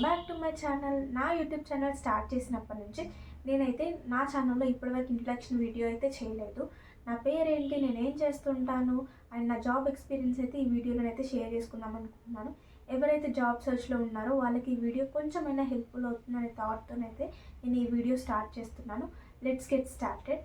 Back to my channel. నా YouTube channel start చేసినప్పటి నుంచి నేనైతే నా ఛానల్లో ఇప్పటివరకు ఇంట్రడక్షన్ వీడియో అయితే చేయలేదు. నా పేరేంటి, నేనేం చేస్తుంటాను అండ్ నా జాబ్ ఎక్స్పీరియన్స్ అయితే ఈ వీడియోలో అయితే షేర్ చేసుకుందాం అనుకుంటున్నాను. ఎవరైతే జాబ్ సర్చ్లో ఉన్నారో వాళ్ళకి ఈ వీడియో కొంచెమైనా హెల్ప్ఫుల్ అవుతుందనే థాట్తోనైతే నేను ఈ వీడియో స్టార్ట్ చేస్తున్నాను. Let's get started.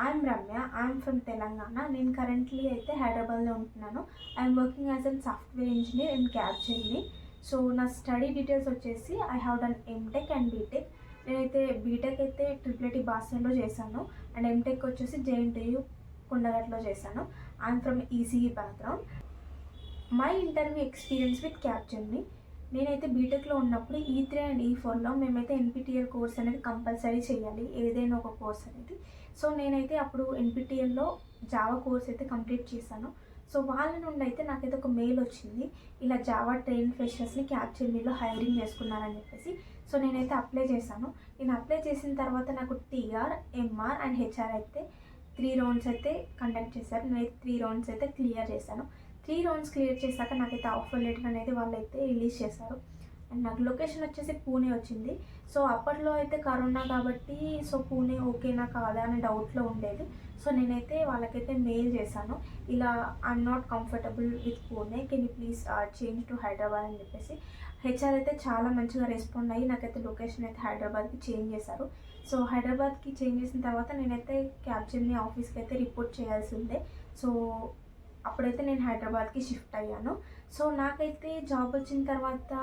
I'm Ramya, I'm from Telangana. నేను కరెంట్లీ అయితే హైదరాబాద్లో ఉంటున్నాను. I'm working as an software engineer in Capgemini. So నా స్టడీ డీటెయిల్స్ వచ్చేసి I have done M Tech and B Tech. నేనైతే బీటెక్ అయితే ట్రిపుల్ బాస్టన్లో చేశాను అండ్ ఎంటెక్ వచ్చేసి జేఎన్టీయూ కొండగట్లో చేశాను. I'm from ECE background. My interview experience with Capgemini. నేనైతే బీటెక్లో ఉన్నప్పుడు E3 అండ్ E4లో మేమైతే NPTEL కోర్స్ అనేది కంపల్సరీ చేయాలి, ఏదైనా ఒక కోర్స్ అనేది. సో నేనైతే అప్పుడు NPTELలో జావా కోర్స్ అయితే కంప్లీట్ చేశాను. సో వాళ్ళ నుండి అయితే నాకైతే ఒక మెయిల్ వచ్చింది, ఇలా జావా ట్రైన్ ఫ్రెషర్స్ని క్యాబ్జెమినీలో హైరింగ్ చేసుకున్నారని చెప్పేసి. సో నేనైతే అప్లై చేశాను. నేను అప్లై చేసిన తర్వాత నాకు TR, MR అండ్ HR అయితే 3 రౌండ్స్ అయితే కండక్ట్ చేశారు. నేనైతే 3 రౌండ్స్ అయితే క్లియర్ చేశాను. 3 రౌండ్స్ క్లియర్ చేశాక నాకైతే ఆఫర్ లెటర్ అనేది వాళ్ళైతే రిలీజ్ చేశారు. అండ్ నాకు లొకేషన్ వచ్చేసి పూణే వచ్చింది. సో అప్పట్లో అయితే కరోనా కాబట్టి సో పూణే ఓకేనా కాదా అనే డౌట్లో ఉండేది. సో నేనైతే వాళ్ళకైతే మెయిల్ చేశాను, ఇలా I'm not comfortable with Pune, can you please change to Hyderabad అని చెప్పేసి. హెచ్ఆర్ అయితే చాలా మంచిగా రెస్పాండ్ అయ్యి నాకైతే లొకేషన్ అయితే హైదరాబాద్కి చేంజ్ చేశారు. సో హైదరాబాద్కి చేంజ్ చేసిన తర్వాత నేనైతే క్యాబ్జెమినీ ఆఫీస్కి అయితే రిపోర్ట్ చేయాల్సి ఉండే. సో అప్పుడైతే నేను హైదరాబాద్కి షిఫ్ట్ అయ్యాను. సో నాకైతే జాబ్ వచ్చిన తర్వాత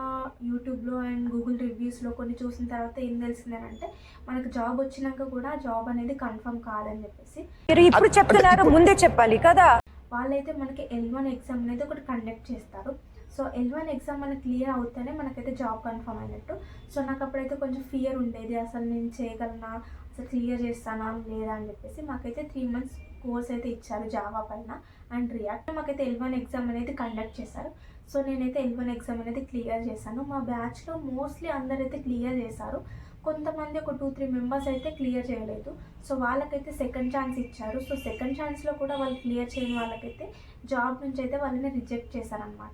యూట్యూబ్లో అండ్ గూగుల్ రివ్యూస్లో కొన్ని చూసిన తర్వాత ఏం తెలిసిందేనంటే మనకు జాబ్ వచ్చినాక కూడా జాబ్ అనేది కన్ఫర్మ్ కాదని చెప్పేసి. ఇప్పుడు చెప్తున్నారు, ముందే చెప్పాలి కదా. వాళ్ళైతే మనకి L1 ఎగ్జామ్ అనేది ఒకటి కండక్ట్ చేస్తారు. సో L1 ఎగ్జామ్ మనకి క్లియర్ అవుతేనే మనకైతే జాబ్ కన్ఫర్మ్ అయినట్టు. సో నాకు అప్పుడైతే కొంచెం ఫియర్ ఉండేది, అసలు నేను చేయగలనా, అసలు క్లియర్ చేస్తానా లేదా అని చెప్పేసి. మాకైతే 3 months కోర్స్ అయితే ఇచ్చారు జావా పైన అండ్ రియాక్ట్. మాకైతే L1 ఎగ్జామ్ అనేది కండక్ట్ చేశారు. సో నేనైతే L1 ఎగ్జామ్ అనేది క్లియర్ చేశాను. మా బ్యాచ్లో మోస్ట్లీ అందరైతే క్లియర్ చేశారు. కొంతమంది ఒక 2-3 మెంబర్స్ అయితే క్లియర్ చేయలేదు. సో వాళ్ళకైతే సెకండ్ ఛాన్స్ ఇచ్చారు. సో సెకండ్ ఛాన్స్లో కూడా వాళ్ళు క్లియర్ చేయని వాళ్ళకైతే జాబ్ నుంచి అయితే వాళ్ళని రిజెక్ట్ చేశారనమాట.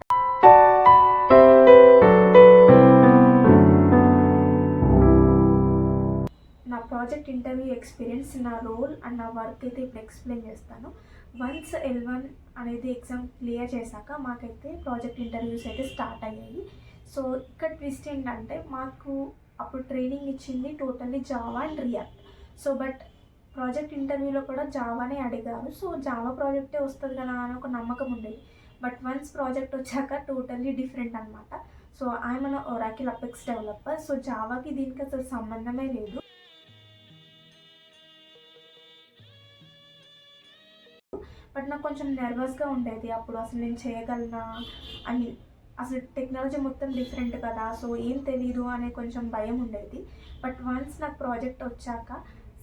నా ప్రాజెక్ట్ ఇంటర్వ్యూ ఎక్స్పీరియన్స్, నా రోల్ అండ్ నా వర్క్ అయితే ఇప్పుడు ఎక్స్ప్లెయిన్ చేస్తాను. వన్స్ L1 అనేది ఎగ్జామ్ క్లియర్ చేశాక మాకైతే ప్రాజెక్ట్ ఇంటర్వ్యూస్ అయితే స్టార్ట్ అయ్యాయి. సో ఇక్కడ ట్విస్ట్ ఏంటంటే మాకు అప్పుడు ట్రైనింగ్ ఇచ్చింది totally Java and react. So but project ఇంటర్వ్యూలో కూడా జావానే అడిగారు. సో జావా ప్రాజెక్టే వస్తుంది కదా అని ఒక నమ్మకం ఉండేది. బట్ వన్స్ ప్రాజెక్ట్ వచ్చాక టోటల్లీ డిఫరెంట్ అనమాట. So I'm an Oracle Apex developer. So జావాకి దీనికి అసలు సంబంధమే లేదు. బట్ నాకు కొంచెం నర్వస్గా ఉండేది అప్పుడు, అసలు నేను చేయగలనా అని. అసలు టెక్నాలజీ మొత్తం డిఫరెంట్ కదా, సో ఏం తెలీదు అనే కొంచెం భయం ఉండేది. బట్ వన్స్ నాకు ప్రాజెక్ట్ వచ్చాక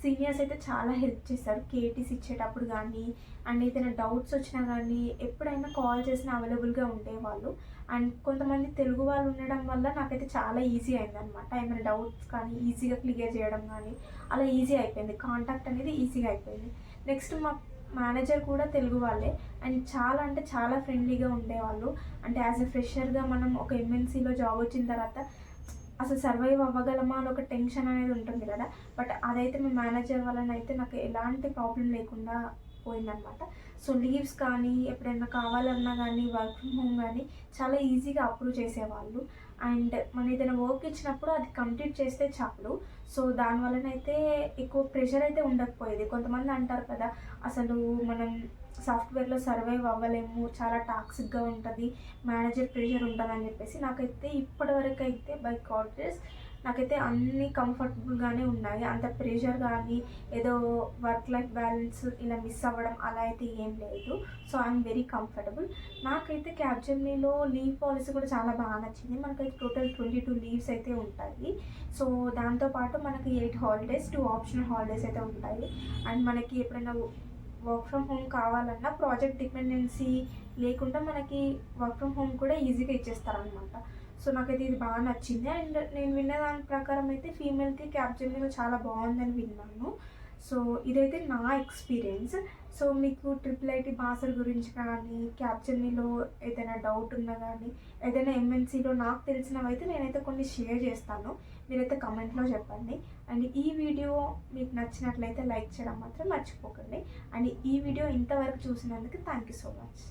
సీనియర్స్ అయితే చాలా హెల్ప్ చేశారు. కేటీస్ ఇచ్చేటప్పుడు కానీ అండ్ ఏదైనా డౌట్స్ వచ్చినా కానీ ఎప్పుడైనా కాల్ చేసినా అవైలబుల్గా ఉండేవాళ్ళు. అండ్ కొంతమంది తెలుగు వాళ్ళు ఉండడం వల్ల నాకైతే చాలా ఈజీ అయిందనమాట. ఏమైనా డౌట్స్ కానీ ఈజీగా క్లియర్ చేయడం కానీ అలా ఈజీ అయిపోయింది. కాంటాక్ట్ అనేది ఈజీగా అయిపోయింది. నెక్స్ట్ మా మేనేజర్ కూడా తెలుగు వాళ్ళే అండ్ చాలా అంటే చాలా ఫ్రెండ్లీగా ఉండేవాళ్ళు. అంటే యాజ్ ఎ ఫ్రెషర్గా మనం ఒక MNCలో జాబ్ వచ్చిన తర్వాత అసలు సర్వైవ్ అవ్వగలమా అని ఒక టెన్షన్ అనేది ఉంటుంది కదా. బట్ అదైతే మీ మేనేజర్ వలన అయితే నాకు ఎలాంటి ప్రాబ్లం లేకుండా పోయిందనమాట. సో లీవ్స్ కానీ ఎప్పుడైనా కావాలన్నా కానీ వర్క్ ఫ్రమ్ హోమ్ కానీ చాలా ఈజీగా అప్రూవ్ చేసేవాళ్ళు. అండ్ మన ఏదైనా వర్క్ ఇచ్చినప్పుడు అది కంప్లీట్ చేస్తే చాలు. సో దానివల్లనైతే ఎక్కువ ప్రెషర్ అయితే ఉండకపోయేది. కొంతమంది అంటారు కదా, అసలు మనం సాఫ్ట్వేర్లో సర్వైవ్ అవ్వలేము, చాలా టాక్సిక్గా ఉంటుంది, మేనేజర్ ప్రెషర్ ఉంటుంది అని చెప్పేసి. నాకైతే ఇప్పటివరకు అయితే బై గాడ్ గ్రేస్ నాకైతే అన్నీ కంఫర్టబుల్గానే ఉన్నాయి. అంత ప్రెషర్ కానీ ఏదో వర్క్ లైఫ్ బ్యాలెన్స్ ఇలా మిస్ అవ్వడం అలా అయితే ఏం లేదు. So I'm very comfortable. నాకైతే క్యాబ్జెమినీలో లీవ్ పాలసీ కూడా చాలా బాగా నచ్చింది. మనకైతే టోటల్ 22 లీవ్స్ అయితే ఉంటాయి. సో దాంతోపాటు మనకి 8 హాలిడేస్, 2 ఆప్షనల్ హాలిడేస్ అయితే ఉంటాయి. అండ్ మనకి ఎప్పుడైనా వర్క్ ఫ్రమ్ హోమ్ కావాలన్నా ప్రాజెక్ట్ డిపెండెన్సీ లేకుండా మనకి వర్క్ ఫ్రమ్ హోమ్ కూడా ఈజీగా ఇచ్చేస్తారనమాట. సో నాకైతే ఇది బాగా నచ్చింది. అండ్ నేను విన్న దాని ప్రకారం అయితే ఫీమేల్కి క్యాబ్జెమినీలో చాలా బాగుందని విన్నాను. సో ఇదైతే నా ఎక్స్పీరియన్స్. సో మీకు ట్రిపుల్ ఐటీ భాషల గురించి కానీ, క్యాప్జెమినీలో ఏదైనా డౌట్ ఉన్నా కానీ, ఏదైనా ఎంఎన్సీలో నాకు తెలిసినవైతే నేనైతే కొన్ని షేర్ చేస్తాను. మీరైతే కమెంట్లో చెప్పండి. అండ్ ఈ వీడియో మీకు నచ్చినట్లయితే లైక్ చేయడం మాత్రం మర్చిపోకండి. అండ్ ఈ వీడియో ఇంతవరకు చూసినందుకు థ్యాంక్ యూ సో మచ్.